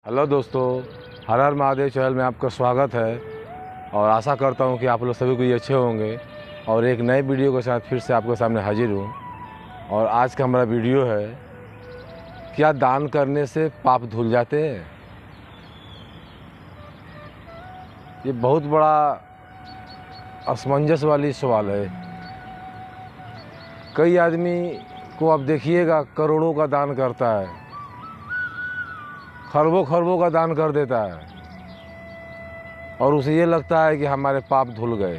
Hello दोस्तों, हर हर Mahadev channel में आपका स्वागत है और आशा करता हूं कि आप लोग सभी कोई अच्छे होंगे और एक नए वीडियो के साथ फिर से आपके सामने हाजिर हूं। और आज का हमारा वीडियो है, क्या दान करने से पाप धुल जाते हैं? ये बहुत बड़ा असमंजस वाली सवाल है। कई आदमी को आप देखिएगा करोड़ों का दान करता है, खरबों खरबों का दान कर देता है और उसे ये लगता है कि हमारे पाप धुल गए।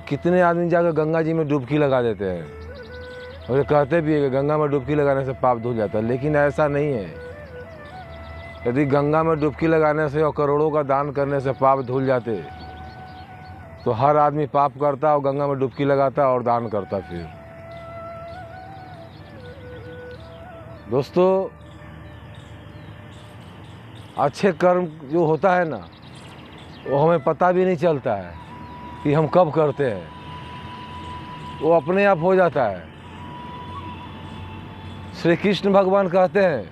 कितने आदमी जाकर गंगा जी में डुबकी लगा देते हैं और ये कहते भी है कि गंगा में डुबकी लगाने से पाप धुल जाता है, लेकिन ऐसा नहीं है। यदि गंगा में डुबकी लगाने से और करोड़ों का दान करने से पाप धुल जाते तो हर आदमी पाप करता और गंगा में डुबकी लगाता और दान करता। फिर दोस्तों, अच्छे कर्म जो होता है ना, वो हमें पता भी नहीं चलता है कि हम कब करते हैं, वो अपने आप हो जाता है। श्री कृष्ण भगवान कहते हैं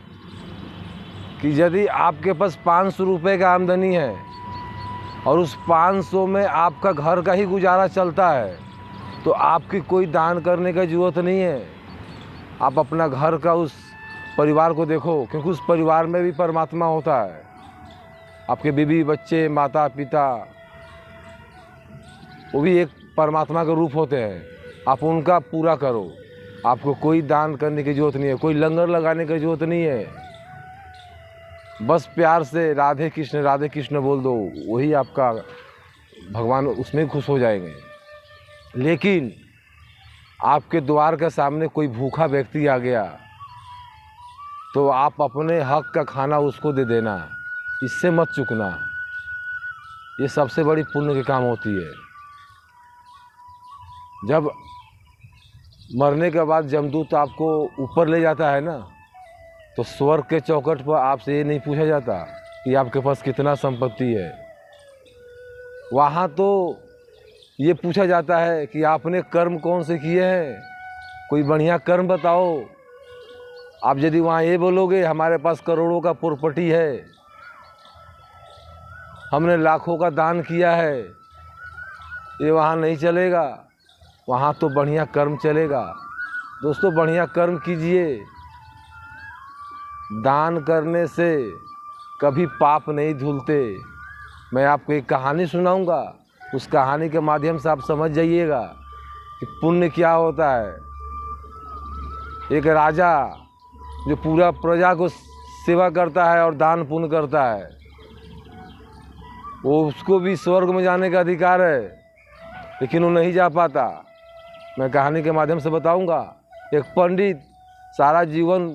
कि यदि आपके पास 500 रुपये का आमदनी है और उस 500 में आपका घर का ही गुजारा चलता है तो आपकी कोई दान करने की ज़रूरत नहीं है। आप अपना घर का उस परिवार को देखो, क्योंकि उस परिवार में भी परमात्मा होता है। आपके बीवी बच्चे माता पिता वो भी एक परमात्मा के रूप होते हैं। आप उनका पूरा करो, आपको कोई दान करने की ज़रूरत नहीं है, कोई लंगर लगाने की ज़रूरत नहीं है। बस प्यार से राधे कृष्ण बोल दो, वही आपका भगवान उसमें खुश हो जाएंगे। लेकिन आपके द्वार के सामने कोई भूखा व्यक्ति आ गया तो आप अपने हक का खाना उसको दे देना, इससे मत चूकना। ये सबसे बड़ी पुण्य की काम होती है। जब मरने के बाद जमदूत आपको ऊपर ले जाता है ना, तो स्वर्ग के चौखट पर आपसे ये नहीं पूछा जाता कि आपके पास कितना संपत्ति है। वहाँ तो ये पूछा जाता है कि आपने कर्म कौन से किए हैं, कोई बढ़िया कर्म बताओ। आप यदि वहाँ ये बोलोगे हमारे पास करोड़ों का प्रॉपर्टी है, हमने लाखों का दान किया है, ये वहाँ नहीं चलेगा। वहाँ तो बढ़िया कर्म चलेगा। दोस्तों, बढ़िया कर्म कीजिए। दान करने से कभी पाप नहीं धुलते। मैं आपको एक कहानी सुनाऊंगा, उस कहानी के माध्यम से आप समझ जाइएगा कि पुण्य क्या होता है। एक राजा जो पूरा प्रजा को सेवा करता है और दान पुण्य करता है, वो उसको भी स्वर्ग में जाने का अधिकार है, लेकिन वो नहीं जा पाता। मैं कहानी के माध्यम से बताऊंगा। एक पंडित सारा जीवन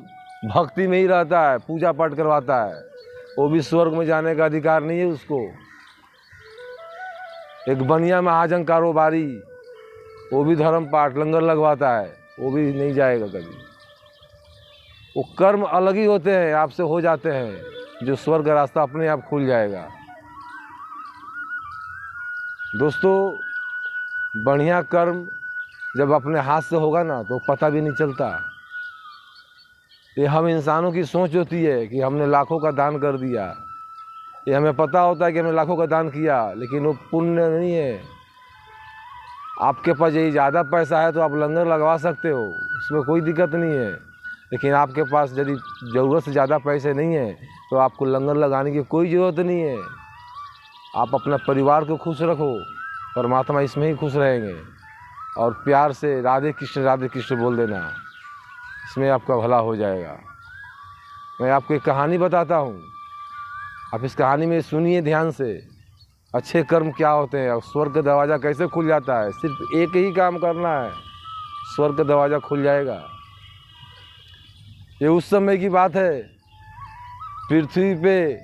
भक्ति में ही रहता है, पूजा पाठ करवाता है, वो भी स्वर्ग में जाने का अधिकार नहीं है उसको। एक बनिया महाजन कारोबारी, वो भी धर्म पाठ लंगर लगवाता है, वो भी नहीं जाएगा कभी। वो कर्म अलग ही होते हैं, आपसे हो जाते हैं, जो स्वर्ग का रास्ता अपने आप खुल जाएगा। दोस्तों, बढ़िया कर्म जब अपने हाथ से होगा ना तो पता भी नहीं चलता। ये हम इंसानों की सोच होती है कि हमने लाखों का दान कर दिया, ये हमें पता होता है कि हमने लाखों का दान किया, लेकिन वो पुण्य नहीं है। आपके पास यही ज़्यादा पैसा है तो आप लंगर लगवा सकते हो, उसमें कोई दिक्कत नहीं है। लेकिन आपके पास यदि ज़रूरत से ज़्यादा पैसे नहीं हैं तो आपको लंगर लगाने की कोई ज़रूरत नहीं है। आप अपना परिवार को खुश रखो, परमात्मा इसमें ही खुश रहेंगे। और प्यार से राधे कृष्ण बोल देना, इसमें आपका भला हो जाएगा। मैं आपको एक कहानी बताता हूँ, आप इस कहानी में सुनिए ध्यान से। अच्छे कर्म क्या होते हैं और स्वर्ग का दरवाज़ा कैसे खुल जाता है। सिर्फ एक ही काम करना है, स्वर्ग का दरवाज़ा खुल जाएगा। ये उस समय की बात है, पृथ्वी पे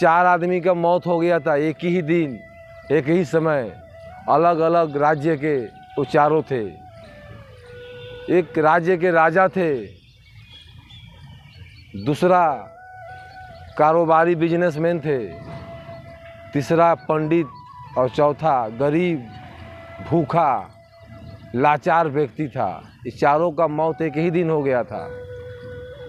4 आदमी का मौत हो गया था एक ही दिन, एक ही समय। अलग अलग राज्य के वो चारों थे। एक राज्य के राजा थे, दूसरा कारोबारी बिजनेसमैन थे, तीसरा पंडित और चौथा गरीब भूखा लाचार व्यक्ति था। इस चारों का मौत एक ही दिन हो गया था।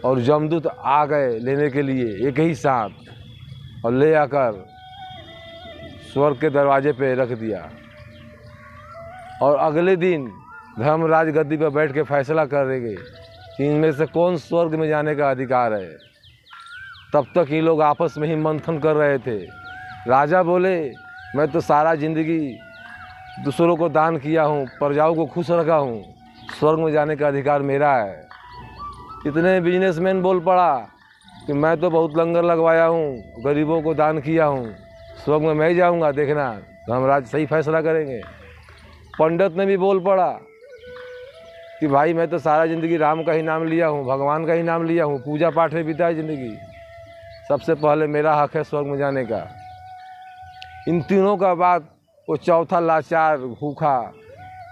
और जमदूत आ गए लेने के लिए एक ही साथ और ले आकर स्वर्ग के दरवाजे पे रख दिया। और अगले दिन धर्मराज गद्दी पर बैठ के फैसला करेंगे कि इनमें से कौन स्वर्ग में जाने का अधिकार है। तब तक ये लोग आपस में ही मंथन कर रहे थे। राजा बोले, मैं तो सारा ज़िंदगी दूसरों को दान किया हूँ, प्रजाओं को खुश रखा हूँ, स्वर्ग में जाने का अधिकार मेरा है। इतने बिजनेसमैन बोल पड़ा कि मैं तो बहुत लंगर लगवाया हूँ, गरीबों को दान किया हूँ, स्वर्ग में मैं जाऊँगा, देखना धर्मराज सही फैसला करेंगे। पंडित ने भी बोल पड़ा कि भाई मैं तो सारा ज़िंदगी राम का ही नाम लिया हूँ, भगवान का ही नाम लिया हूँ, पूजा पाठ में बिताई ज़िंदगी, सबसे पहले मेरा हक है स्वर्ग में जाने का। इन तीनों का बात वो चौथा लाचार भूखा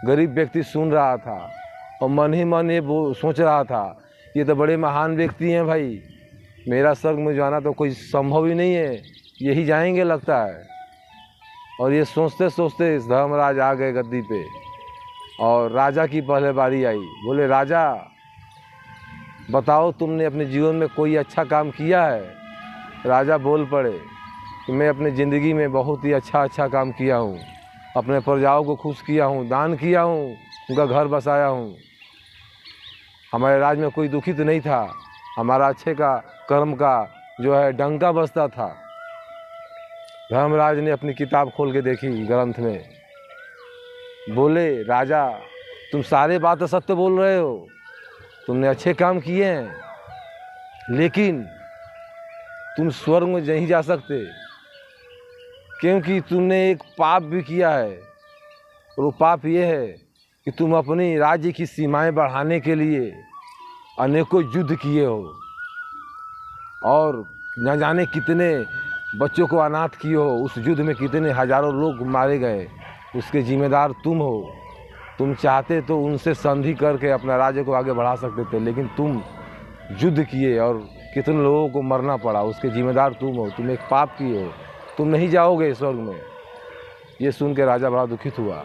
गरीब व्यक्ति सुन रहा था और मन ही मन ये सोच रहा था, ये तो बड़े महान व्यक्ति हैं भाई, मेरा स्वर्ग में जाना तो कोई संभव ही नहीं है, यही जाएंगे लगता है। और ये सोचते सोचते इस धर्मराज आ गए गद्दी पे और राजा की पहले बारी आई। बोले, राजा बताओ तुमने अपने जीवन में कोई अच्छा काम किया है? राजा बोल पड़े कि मैं अपनी ज़िंदगी में बहुत ही अच्छा काम किया हूँ, अपने प्रजाओं को खुश किया हूँ, दान किया हूँ, उनका घर बसाया हूँ, हमारे राज्य में कोई दुखित नहीं था, हमारा अच्छे का कर्म का जो है डंका बजता था। धर्मराज ने अपनी किताब खोल के देखी ग्रंथ में, बोले, राजा तुम सारे बात सत्य बोल रहे हो, तुमने अच्छे काम किए हैं, लेकिन तुम स्वर्ग में नहीं जा सकते क्योंकि तुमने एक पाप भी किया है। और वो पाप ये है कि तुम अपनी राज्य की सीमाएं बढ़ाने के लिए अनेकों युद्ध किए हो और न जाने कितने बच्चों को अनाथ किए हो, उस युद्ध में कितने हजारों लोग मारे गए, उसके जिम्मेदार तुम हो। तुम चाहते तो उनसे संधि करके अपना राज्य को आगे बढ़ा सकते थे, लेकिन तुम युद्ध किए और कितने लोगों को मरना पड़ा, उसके जिम्मेदार तुम हो, तुम एक पाप किए हो, तुम नहीं जाओगे स्वर्ग में। ये सुन के राजा बड़ा दुखित हुआ।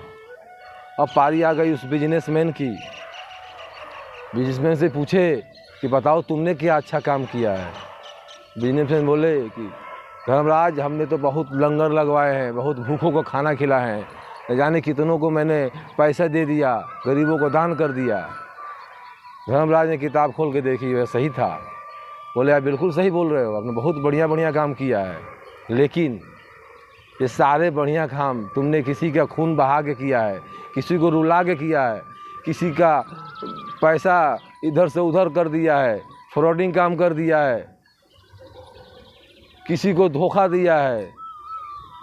अब पारी आ गई उस बिजनेसमैन की। बिजनेसमैन से पूछे कि बताओ तुमने क्या अच्छा काम किया है? बिजनेसमैन बोले कि धर्मराज हमने तो बहुत लंगर लगवाए हैं, बहुत भूखों को खाना खिलाए हैं, न जाने कितनों को मैंने पैसा दे दिया, गरीबों को दान कर दिया। धर्मराज ने किताब खोल के देखी, वह सही था। बोले, आप बिल्कुल सही बोल रहे हो, आपने बहुत बढ़िया काम किया है, लेकिन ये सारे बढ़िया काम तुमने किसी का खून बहा के किया है, किसी को रुला के किया है, किसी का पैसा इधर से उधर कर दिया है, फ्रॉडिंग काम कर दिया है, किसी को धोखा दिया है,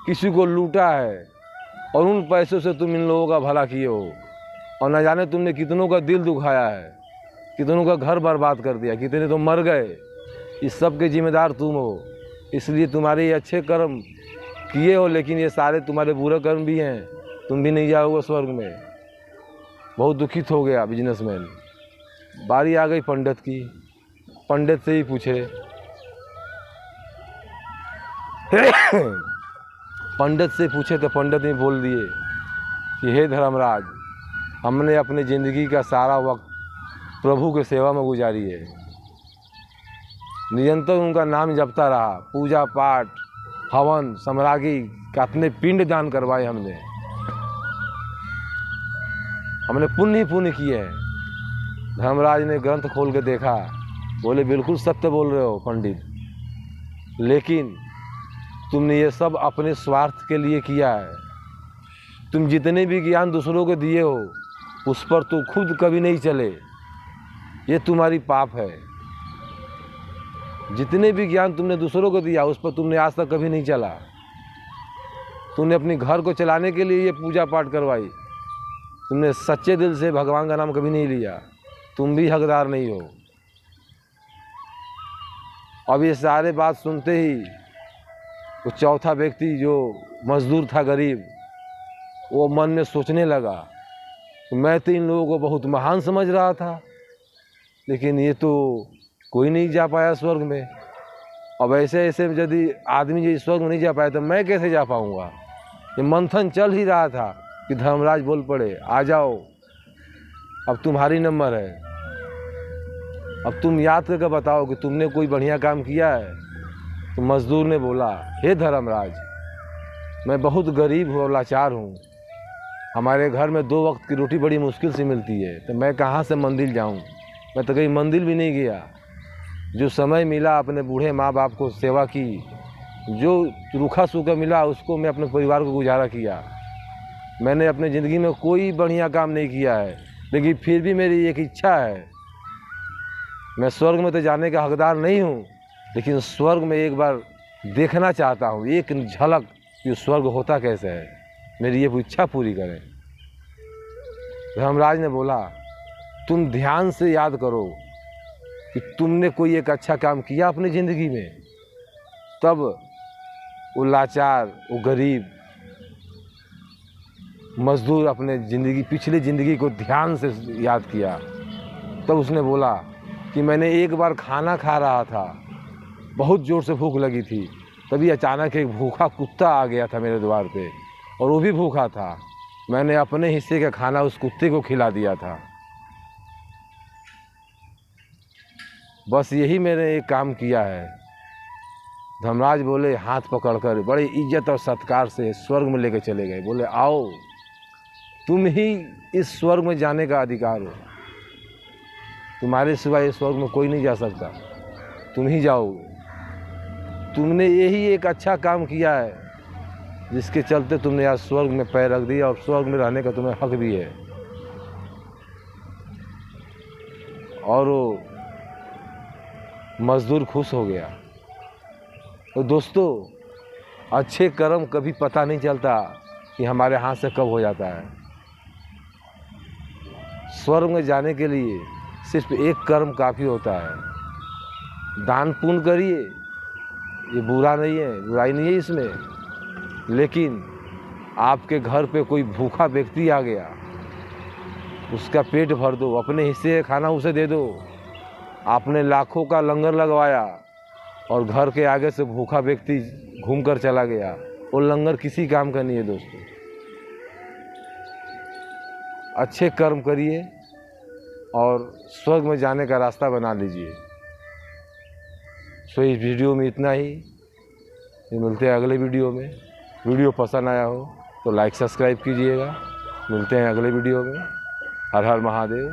किसी को लूटा है, और उन पैसों से तुम इन लोगों का भला किए हो। और न जाने तुमने कितनों का दिल दुखाया है, कितनों का घर बर्बाद कर दिया, कितने तो मर गए। इस सब के जिम्मेदार तुम हो, इसलिए तुम्हारे ये अच्छे कर्म किए हो, लेकिन ये सारे तुम्हारे बुरे कर्म भी हैं, तुम भी नहीं जाओगे स्वर्ग में। बहुत दुखित हो गया बिजनेसमैन। बारी आ गई पंडित की। पंडित से ही पूछे पंडित से पूछे तो पंडित ने बोल दिए कि हे धर्मराज, हमने अपनी ज़िंदगी का सारा वक्त प्रभु की सेवा में गुजारी है, निरंतर उनका नाम जपता रहा, पूजा पाठ हवन सम्रागी का अपने पिंड दान करवाए, हमने पुण्य किए हैं। धर्मराज ने ग्रंथ खोल के देखा। बोले, बिल्कुल सत्य बोल रहे हो पंडित, लेकिन तुमने ये सब अपने स्वार्थ के लिए किया है। तुम जितने भी ज्ञान दूसरों को दिए हो उस पर तो खुद कभी नहीं चले, ये तुम्हारी पाप है। जितने भी ज्ञान तुमने दूसरों को दिया उस पर तुमने आज तक कभी नहीं चला। तुमने अपने घर को चलाने के लिए ये पूजा पाठ करवाई, तुमने सच्चे दिल से भगवान का नाम कभी नहीं लिया, तुम भी हकदार नहीं हो। अब ये सारे बात सुनते ही वो चौथा व्यक्ति जो मजदूर था गरीब, वो मन में सोचने लगा, मैं तो इन लोगों को बहुत महान समझ रहा था, लेकिन ये तो कोई नहीं जा पाया स्वर्ग में। अब ऐसे यदि आदमी जो स्वर्ग में नहीं जा पाया तो मैं कैसे जा पाऊँगा। ये मंथन चल ही रहा था कि धर्मराज बोल पड़े, आ जाओ अब तुम्हारी नंबर है। अब तुम याद करके बताओ कि तुमने कोई बढ़िया काम किया है। तो मजदूर ने बोला, हे धर्मराज, मैं बहुत गरीब हूँ और लाचार हूँ। हमारे घर में 2 वक्त की रोटी बड़ी मुश्किल से मिलती है, तो मैं कहाँ से मंदिर जाऊँ। मैं तो कहीं मंदिर भी नहीं गया। जो समय मिला अपने बूढ़े माँ बाप को सेवा की, जो रूखा सूखा मिला उसको मैं अपने परिवार को गुजारा किया। मैंने अपनी ज़िंदगी में कोई बढ़िया काम नहीं किया है, लेकिन फिर भी मेरी एक इच्छा है। मैं स्वर्ग में तो जाने का हकदार नहीं हूँ, लेकिन स्वर्ग में एक बार देखना चाहता हूँ, एक झलक कि स्वर्ग होता कैसे है। मेरी ये इच्छा पूरी करें। धर्मराज ने बोला, तुम ध्यान से याद करो कि तुमने कोई एक अच्छा काम किया अपनी ज़िंदगी में। तब वो लाचार, वो गरीब मजदूर अपने पिछली ज़िंदगी को ध्यान से याद किया। तब उसने बोला कि मैंने एक बार खाना खा रहा था, बहुत ज़ोर से भूख लगी थी, तभी अचानक एक भूखा कुत्ता आ गया था मेरे द्वार पे, और वो भी भूखा था। मैंने अपने हिस्से का खाना उस कुत्ते को खिला दिया था। बस यही मैंने एक काम किया है। धर्मराज बोले, हाथ पकड़कर बड़े इज्जत और सत्कार से स्वर्ग में लेके चले गए। बोले, आओ, तुम ही इस स्वर्ग में जाने का अधिकार हो। तुम्हारे सिवाय इस स्वर्ग में कोई नहीं जा सकता, तुम ही जाओ। तुमने यही एक अच्छा काम किया है जिसके चलते तुमने आज स्वर्ग में पैर रख दिया, और स्वर्ग में रहने का तुम्हें हक भी है। और वो मजदूर खुश हो गया। तो दोस्तों, अच्छे कर्म कभी पता नहीं चलता कि हमारे हाथ से कब हो जाता है। स्वर्ग में जाने के लिए सिर्फ एक कर्म काफ़ी होता है। दान पुण्य करिए, ये बुरा नहीं है, बुराई नहीं है इसमें। लेकिन आपके घर पे कोई भूखा व्यक्ति आ गया, उसका पेट भर दो, अपने हिस्से का खाना उसे दे दो। आपने लाखों का लंगर लगवाया और घर के आगे से भूखा व्यक्ति घूम कर चला गया, वो लंगर किसी काम का नहीं है। दोस्तों, अच्छे कर्म करिए और स्वर्ग में जाने का रास्ता बना लीजिए। सो इस वीडियो में इतना ही। मिलते हैं अगले वीडियो में। वीडियो पसंद आया हो तो लाइक सब्सक्राइब कीजिएगा। मिलते हैं अगले वीडियो में। हर हर महादेव।